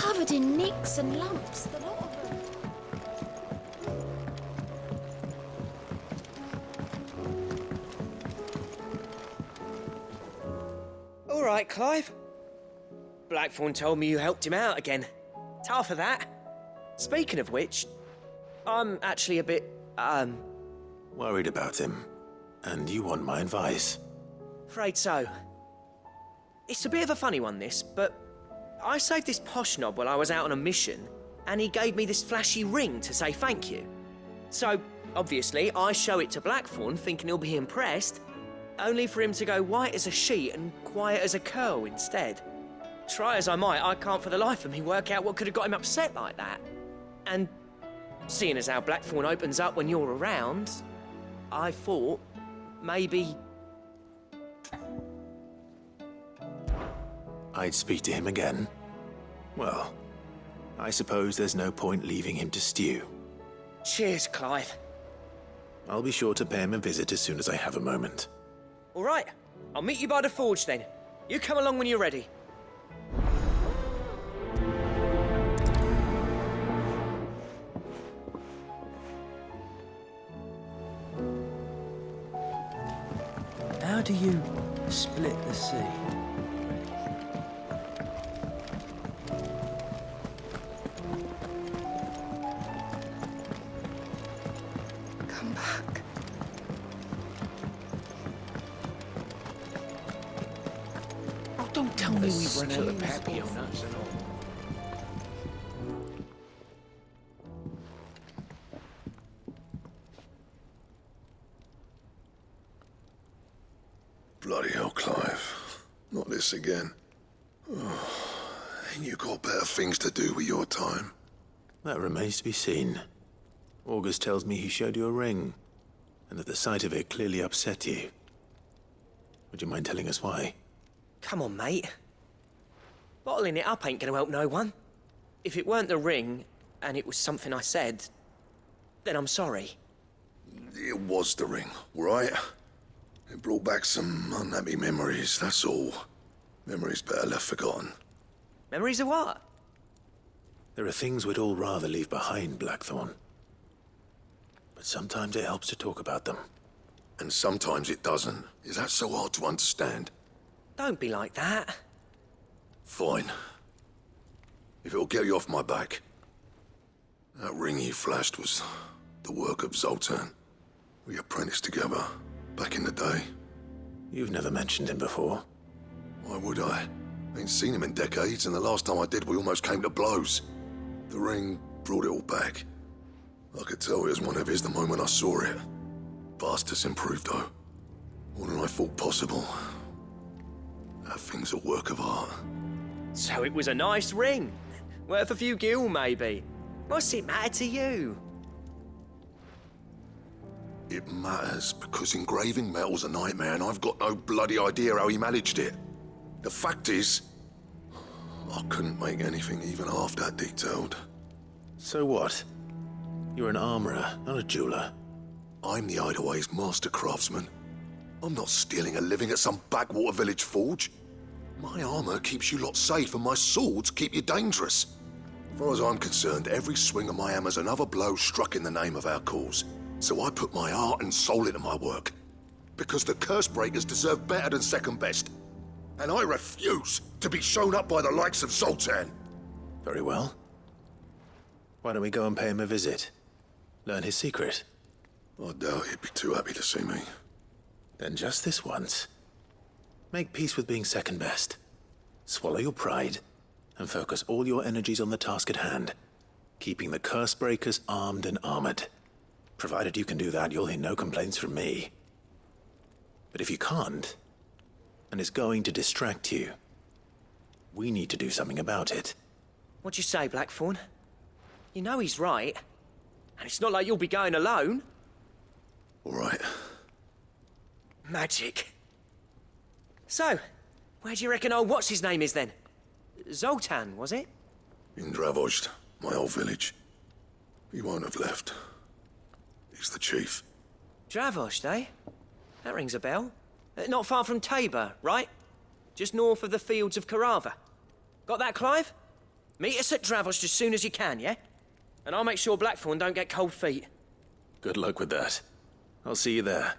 covered in nicks and lumps, the lot of them. All right, Clive. Blackthorn told me you helped him out again. Tough for that. Speaking of which, I'm actually a bit, Worried about him. And you want my advice? afraid so. It's a bit of a funny one, this, but I saved this posh knob while I was out on a mission, and he gave me this flashy ring to say thank you. So, obviously, I show it to Blackthorn thinking he'll be impressed, only for him to go white as a sheet and quiet as a curl instead. Try as I might, I can't for the life of me work out what could have got him upset like that. And seeing as how Blackthorn opens up when you're around, I thought maybe... I'd speak to him again. Well, I suppose there's no point leaving him to stew. Cheers, Clive. I'll be sure to pay him a visit as soon as I have a moment. All right, I'll meet you by the forge then. You come along when you're ready. How do you split the sea? Come back. Oh, don't tell me we've run out of papillonas and all. Bloody hell, Clive. Not this again. Oh, ain't you got better things to do with your time? That remains to be seen. August tells me he showed you a ring, and that the sight of it clearly upset you. Would you mind telling us why? Come on, mate. Bottling it up ain't gonna help no one. If it weren't the ring, and it was something I said, then I'm sorry. It was the ring, right? It brought back some unhappy memories, that's all. Memories better left forgotten. Memories of what? There are things we'd all rather leave behind, Blackthorn. But sometimes it helps to talk about them. And sometimes it doesn't. Is that so hard to understand? Don't be like that. Fine. If it'll get you off my back. That ring you flashed was the work of Zoltan. We apprenticed together, back in the day. You've never mentioned him before. Why would I? Ain't seen him in decades, and the last time I did, we almost came to blows. The ring brought it all back. I could tell it was one of his the moment I saw it. Vast has improved, though. More than I thought possible. That thing's a work of art. So it was a nice ring. Worth a few gil, maybe. What's it matter to you? It matters because engraving metal's a nightmare, and I've got no bloody idea how he managed it. The fact is, I couldn't make anything even half that detailed. So what? You're an armorer, not a jeweler. I'm the Idleway's master craftsman. I'm not stealing a living at some backwater village forge. My armor keeps you lot safe, and my swords keep you dangerous. As far as I'm concerned, every swing of my hammer's another blow struck in the name of our cause. So I put my heart and soul into my work. Because the curse breakers deserve better than second best. And I refuse to be shown up by the likes of Zoltan. Very well. Why don't we go and pay him a visit? Learn his secret. I doubt he'd be too happy to see me. Then just this once. Make peace with being second best. Swallow your pride, and focus all your energies on the task at hand. Keeping the curse breakers armed and armored. Provided you can do that, you'll hear no complaints from me. But if you can't, and it's going to distract you, we need to do something about it. What'd you say, Blackthorn? You know he's right. And it's not like you'll be going alone. All right. Magic. So, where do you reckon old what's-his-name is then? Zoltan, was it? In Dravozd, my old village. He won't have left. He's the chief. Dravozd, eh? That rings a bell. Not far from Tabor, right? Just north of the fields of Carava. Got that, Clive? Meet us at Dravos as soon as you can, yeah? And I'll make sure Blackthorn don't get cold feet. Good luck with that. I'll see you there.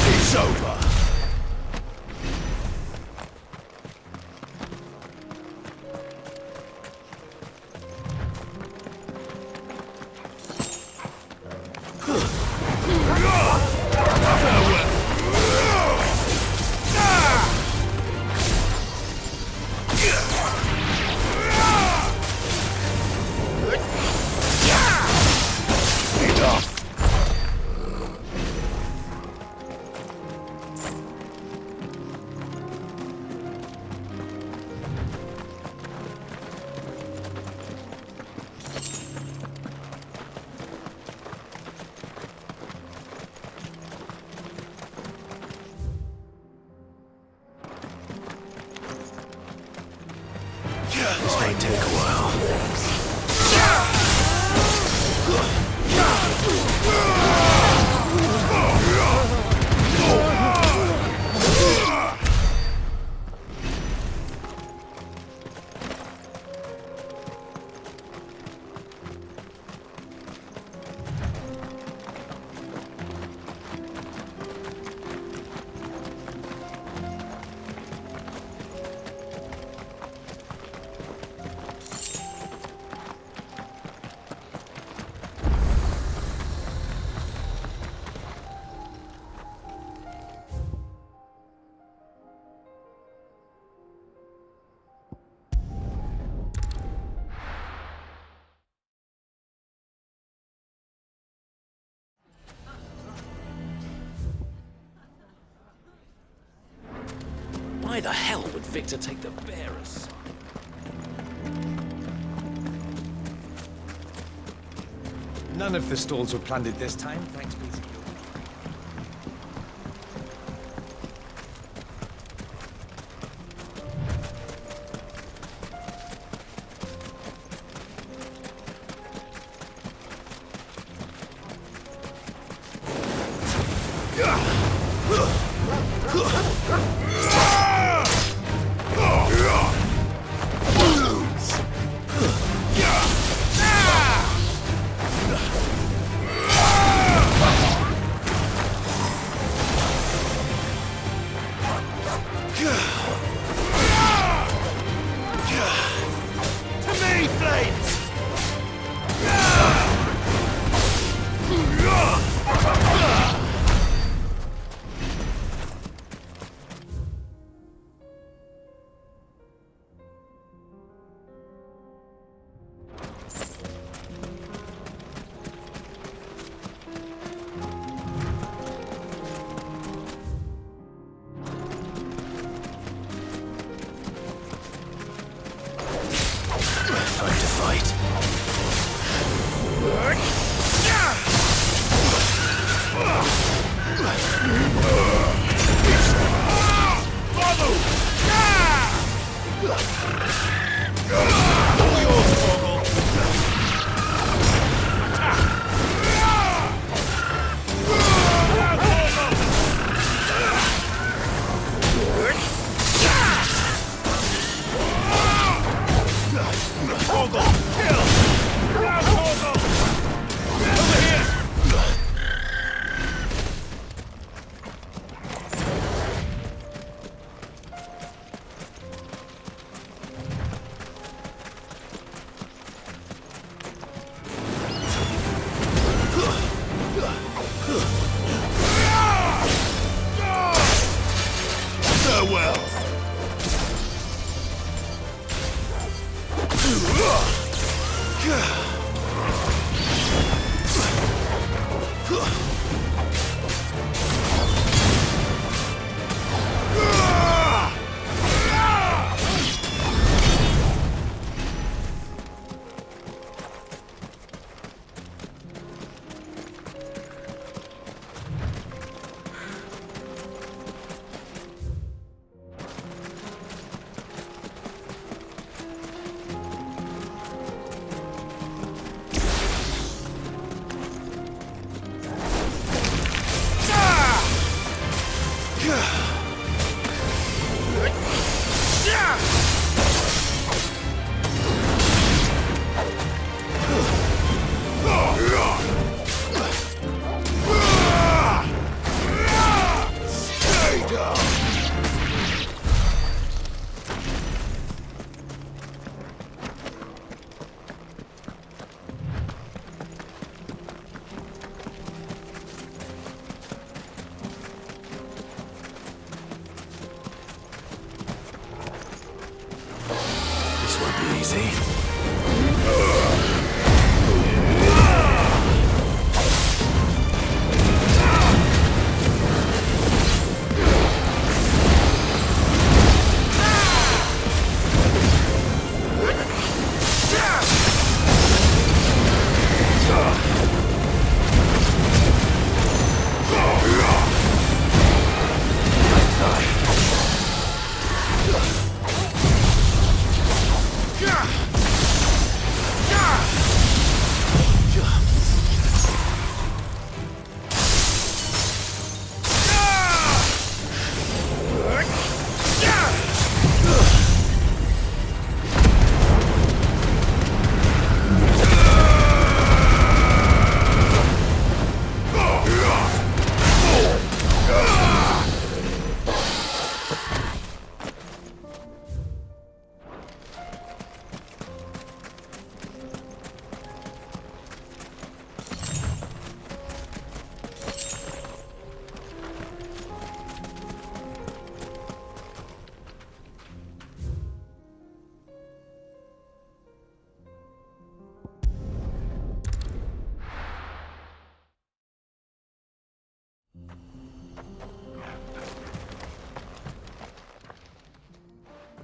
It's over. This might take a while. Why the hell would Victor take the bearers? None of the stalls were plundered this time, thanks be to you. Time to fight.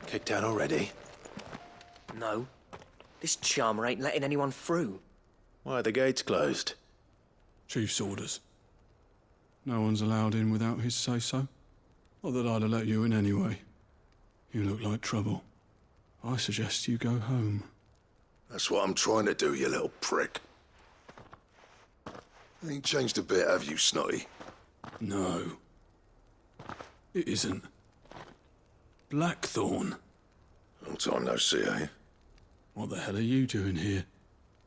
Kicked out already? No. This charmer ain't letting anyone through. Why are the gates closed? Chief's orders. No one's allowed in without his say-so. Not that I'd have let you in anyway. You look like trouble. I suggest you go home. That's what I'm trying to do, you little prick. Ain't changed a bit, have you, Snotty? No. It isn't. Blackthorn. Long time no see, eh? What the hell are you doing here?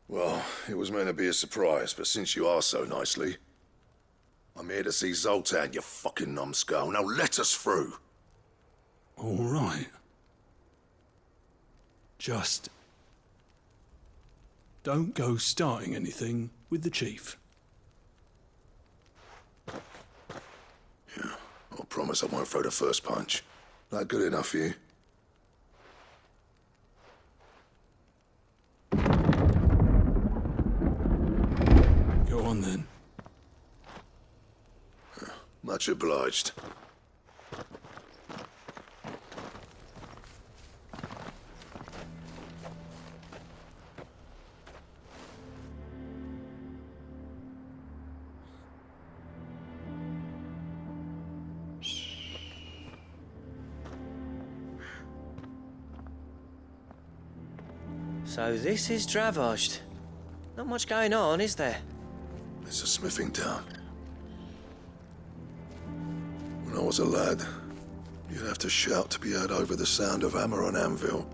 Well, it was meant to be a surprise, but since you asked so nicely, I'm here to see Zoltan, you fucking numbskull. Now let us through. All right. Just don't go starting anything with the chief. Yeah, I promise I won't throw the first punch. That good enough for you? Go on then. Much obliged. So this is Dravaged. Not much going on, is there? It's a smithing town. When I was a lad, you'd have to shout to be heard over the sound of hammer on anvil.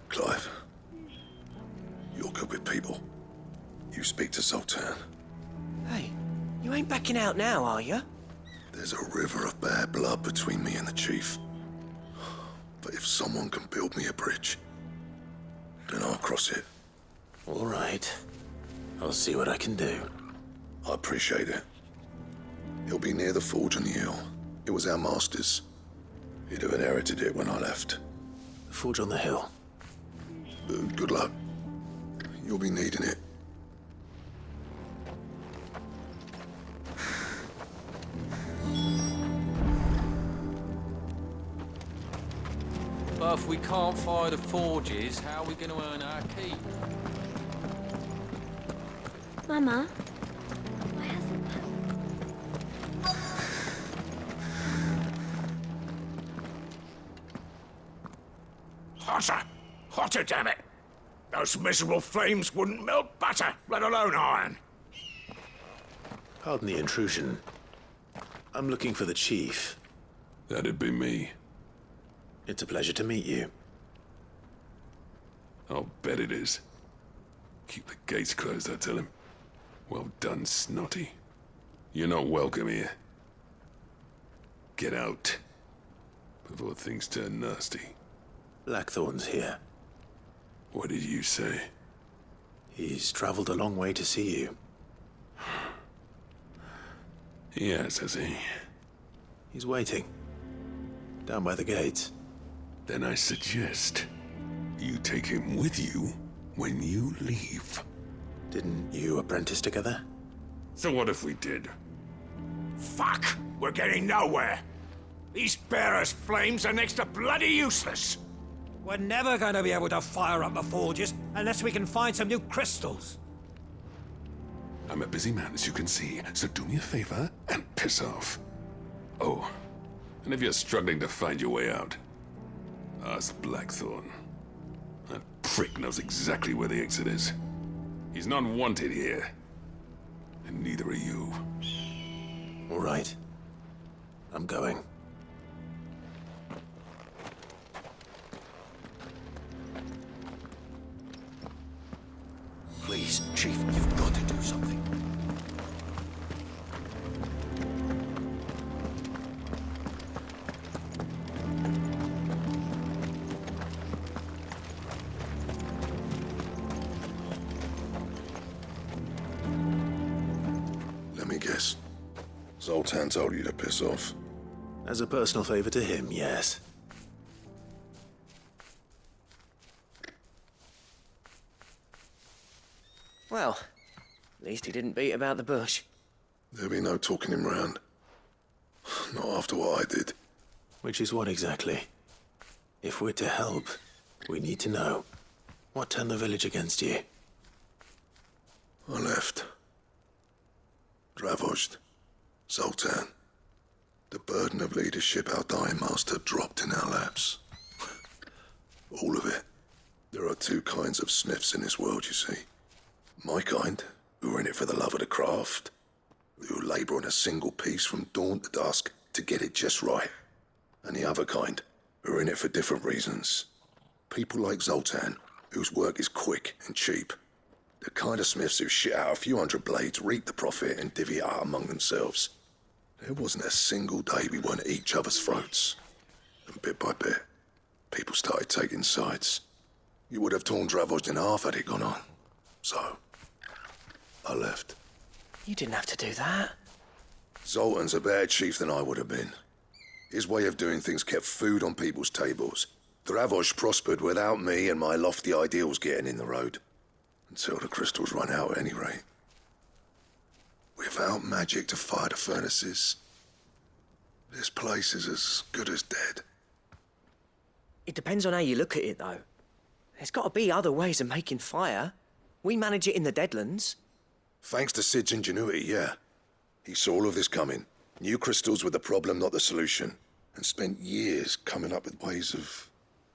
Clive, you're good with people. You speak to Zoltan. Hey, you ain't backing out now, are you? There's a river of bad blood between me and the chief. But if someone can build me a bridge, then I'll cross it. All right. I'll see what I can do. I appreciate it. It'll be near the forge on the hill. It was our master's. He'd have inherited it when I left. The forge on the hill. Good luck. You'll be needing it. But if we can't fire the forges, how are we going to earn our keep? Mama, why hasn't Hotter! Hotter, damn it! Those miserable flames wouldn't melt butter, let alone iron. Pardon the intrusion. I'm looking for the chief. That'd be me. It's a pleasure to meet you. I'll bet it is. Keep the gates closed, I tell him. Well done, Snotty. You're not welcome here. Get out. Before things turn nasty. Blackthorn's here. What did you say? He's traveled a long way to see you. Yes, has he? He's waiting. Down by the gates. Then I suggest you take him with you when you leave. Didn't you apprentice together? So what if we did? Fuck! We're getting nowhere. These bearers' flames are next to bloody useless. We're never going to be able to fire up the forges unless we can find some new crystals. I'm a busy man, as you can see, so do me a favor and piss off. Oh, and if you're struggling to find your way out, ask Blackthorn. That prick knows exactly where the exit is. He's not wanted here. And neither are you. All right. I'm going. Please, Chief, you've got to do something. Let me guess. Zoltan told you to piss off. As a personal favor to him, yes. Well, at least he didn't beat about the bush. There'll be no talking him round. Not after what I did. Which is what exactly? If we're to help, we need to know. What turned the village against you? I left. Dravozd. Zoltan. The burden of leadership our dying master dropped in our laps. All of it. There are two kinds of smiths in this world, you see. My kind, who are in it for the love of the craft, who labour on a single piece from dawn to dusk to get it just right. And the other kind, who are in it for different reasons. People like Zoltan, whose work is quick and cheap. The kind of smiths who shit out a few hundred blades, reap the profit, and divvy it out among themselves. There wasn't a single day we weren't at each other's throats. And bit by bit, people started taking sides. You would have torn Dravozd in half had it gone on. So, I left. You didn't have to do that. Zoltan's a better chief than I would have been. His way of doing things kept food on people's tables. Dravozd prospered without me and my lofty ideals getting in the road. Until the crystals run out at any rate. Without magic to fire the furnaces, this place is as good as dead. It depends on how you look at it, though. There's got to be other ways of making fire. We manage it in the Deadlands. Thanks to Sid's ingenuity, yeah. He saw all of this coming. Knew crystals were the problem, not the solution. And spent years coming up with ways of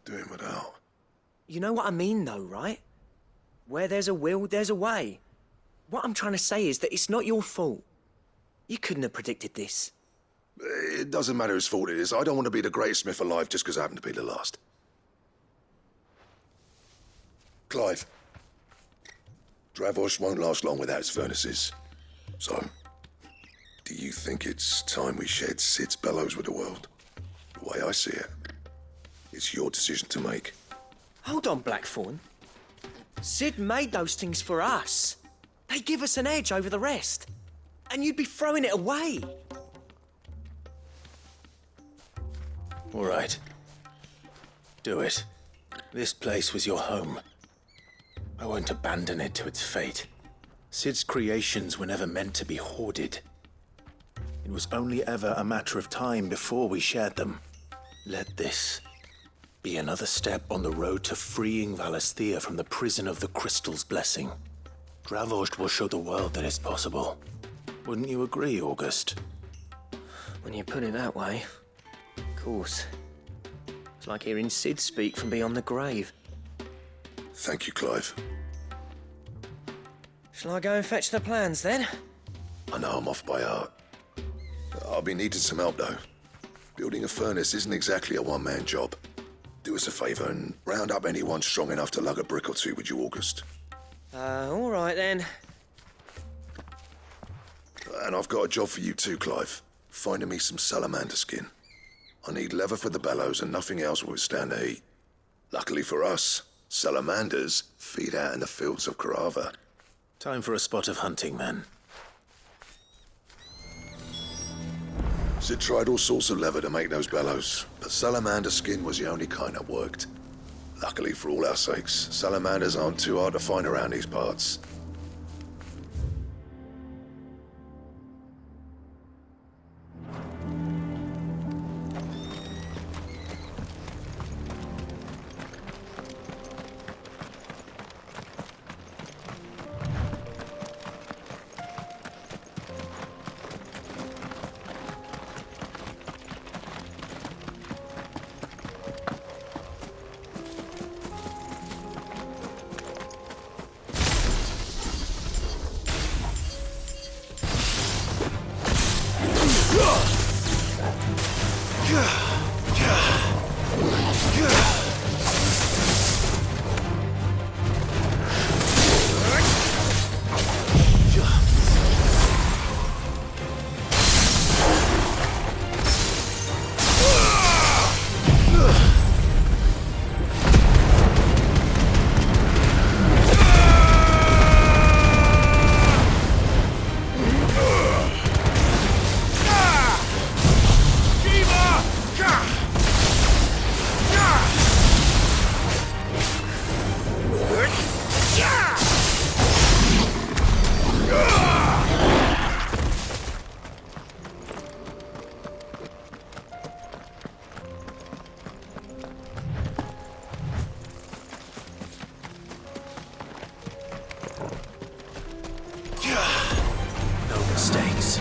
doing without. You know what I mean, though, right? Where there's a will, there's a way. What I'm trying to say is that it's not your fault. You couldn't have predicted this. It doesn't matter whose fault it is. I don't want to be the greatest smith alive just because I happen to be the last. Clive. Dravozd won't last long without its furnaces. So, do you think it's time we shared Sid's bellows with the world? The way I see it, it's your decision to make. Hold on, Blackthorn. Sid made those things for us. They give us an edge over the rest. And you'd be throwing it away. All right. Do it. This place was your home. I won't abandon it to its fate. Sid's creations were never meant to be hoarded. It was only ever a matter of time before we shared them. Let this be another step on the road to freeing Valisthea from the prison of the Crystal's blessing. Dravozd will show the world that it's possible. Wouldn't you agree, August? When you put it that way, of course. It's like hearing Sid speak from beyond the grave. Thank you, Clive. Shall I go and fetch the plans, then? I know I'm off by heart. I'll be needing some help, though. Building a furnace isn't exactly a one-man job. Do us a favour and round up anyone strong enough to lug a brick or two, would you, August? All right, then. And I've got a job for you too, Clive. Finding me some salamander skin. I need leather for the bellows and nothing else will withstand the heat. Luckily for us, salamanders feed out in the fields of Karava. Time for a spot of hunting, then. Sid tried all sorts of leather to make those bellows, but salamander skin was the only kind that worked. Luckily for all our sakes, salamanders aren't too hard to find around these parts. No mistakes.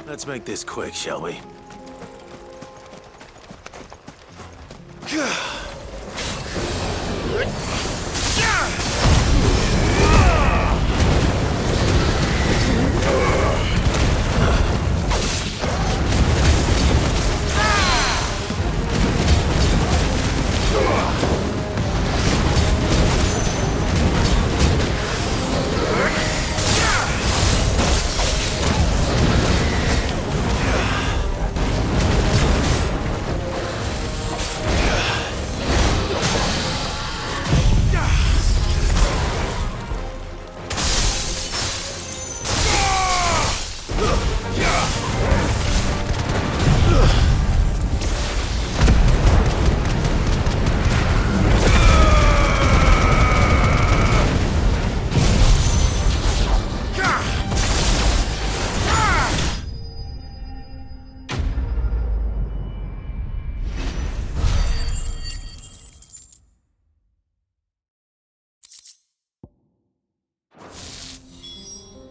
Let's make this quick, shall we?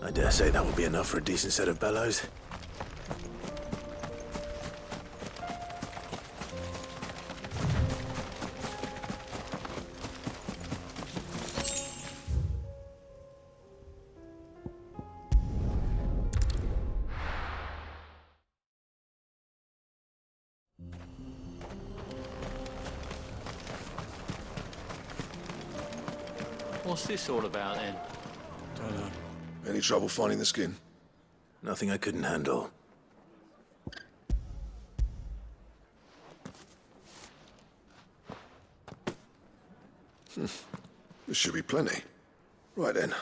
I dare say that will be enough for a decent set of bellows. What's this all about then? Don't know. Any trouble finding the skin? Nothing I couldn't handle. This should be plenty. Right then,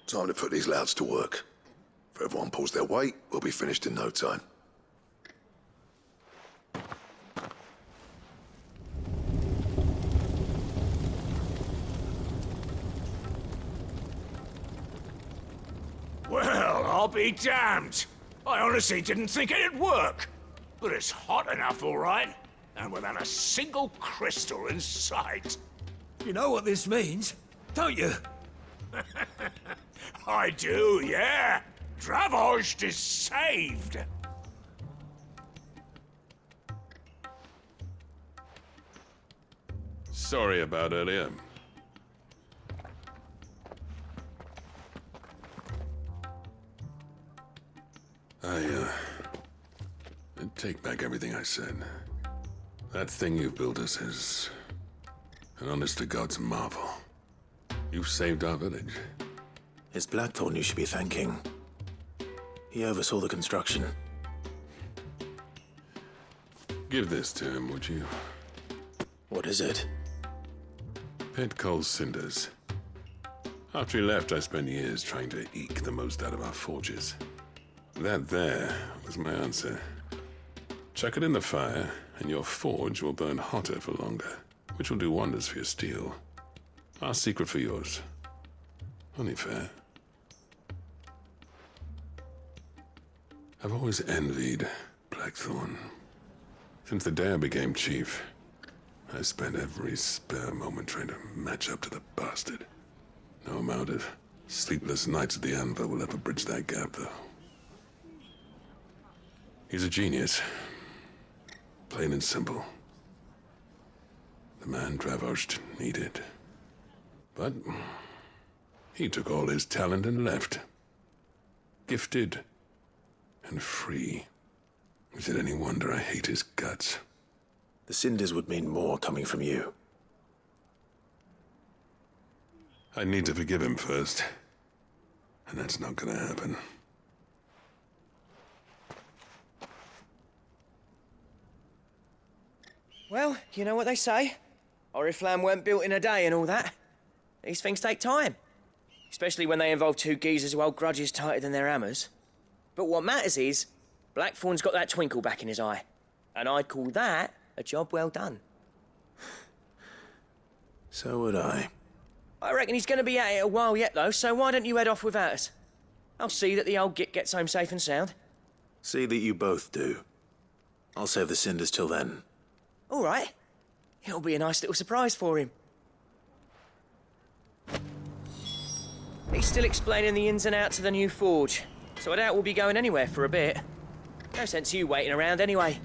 time to put these louds to work. If everyone pulls their weight, we'll be finished in no time. Well, I'll be damned. I honestly didn't think it'd work. But it's hot enough, all right. And without a single crystal in sight. You know what this means, don't you? I do, yeah. Dravost is saved. Sorry about earlier. I take back everything I said. That thing you built us is an honest-to-God's marvel. You've saved our village. It's Blackthorn you should be thanking. He oversaw the construction. Give this to him, would you? What is it? Pit coal cinders. After he left, I spent years trying to eke the most out of our forges. That there was my answer. Chuck it in the fire, and your forge will burn hotter for longer, which will do wonders for your steel. Our secret for yours. Only fair. I've always envied Blackthorn. Since the day I became chief, I spent every spare moment trying to match up to the bastard. No amount of sleepless nights at the anvil will ever bridge that gap, though. He's a genius. Plain and simple. The man Dravost needed. But he took all his talent and left. Gifted and free. Is it any wonder I hate his guts? The cinders would mean more coming from you. I need to forgive him first. And that's not gonna happen. Well, you know what they say. Oriflamme weren't built in a day and all that. These things take time. Especially when they involve two geezers who hold grudges tighter than their hammers. But what matters is, Blackthorn's got that twinkle back in his eye. And I'd call that a job well done. So would I. I reckon he's gonna be at it a while yet, though, so why don't you head off without us? I'll see that the old git gets home safe and sound. See that you both do. I'll save the cinders till then. All right. It'll be a nice little surprise for him. He's still explaining the ins and outs of the new forge, so I doubt we'll be going anywhere for a bit. No sense you waiting around anyway.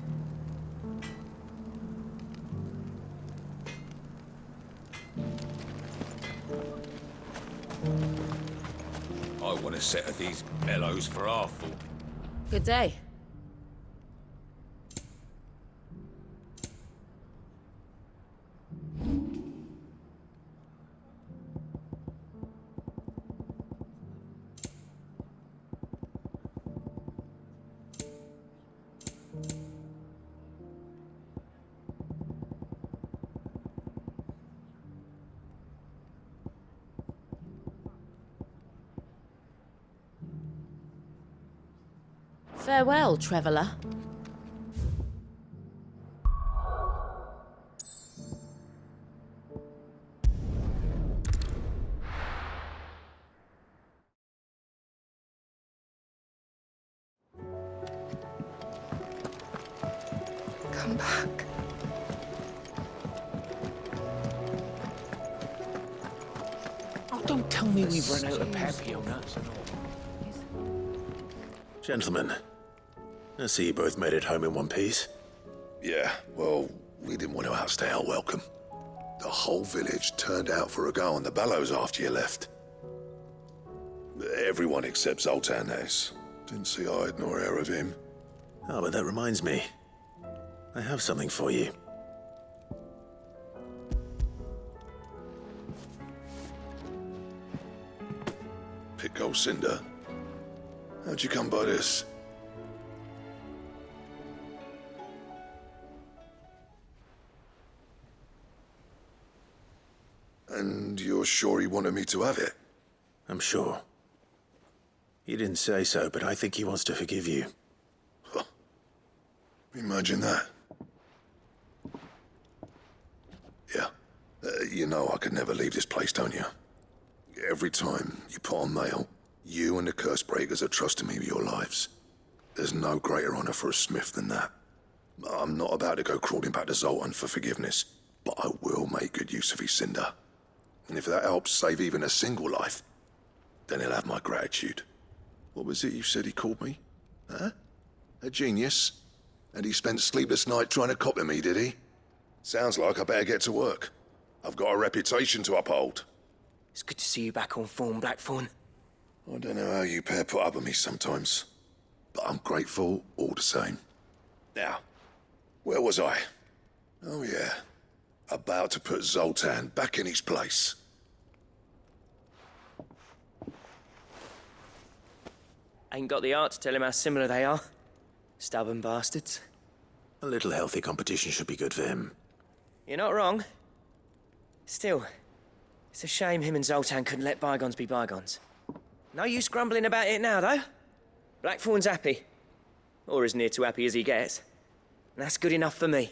I want a set of these bellows for our fort. Good day. Farewell, traveller. Come back. Oh, don't tell me we've run out of papio nuts and all. Gentlemen, I see you both made it home in one piece. Yeah, well, we didn't want to outstay our welcome. The whole village turned out for a go on the bellows after you left. Everyone except Zoltan has. Didn't see hide nor hair of him. Oh, but that reminds me. I have something for you. Pitco Cinder. How'd you come by this? And you're sure he wanted me to have it? I'm sure. He didn't say so, but I think he wants to forgive you. Huh. Imagine that. Yeah. You know I could never leave this place, don't you? Every time you put on mail, you and the curse breakers are trusting me with your lives. There's no greater honor for a smith than that. I'm not about to go crawling back to Zoltan for forgiveness, but I will make good use of his cinder. And if that helps save even a single life, then he'll have my gratitude. What was it you said he called me? Huh? A genius? And he spent sleepless night trying to copy me, did he? Sounds like I better get to work. I've got a reputation to uphold. It's good to see you back on form, Blackthorn. I don't know how you pair put up with me sometimes, but I'm grateful all the same. Now, where was I? Oh yeah, about to put Zoltan back in his place. Ain't got the art to tell him how similar they are. Stubborn bastards. A little healthy competition should be good for him. You're not wrong. Still, it's a shame him and Zoltan couldn't let bygones be bygones. No use grumbling about it now, though. Blackthorn's happy. Or as near to happy as he gets. And that's good enough for me.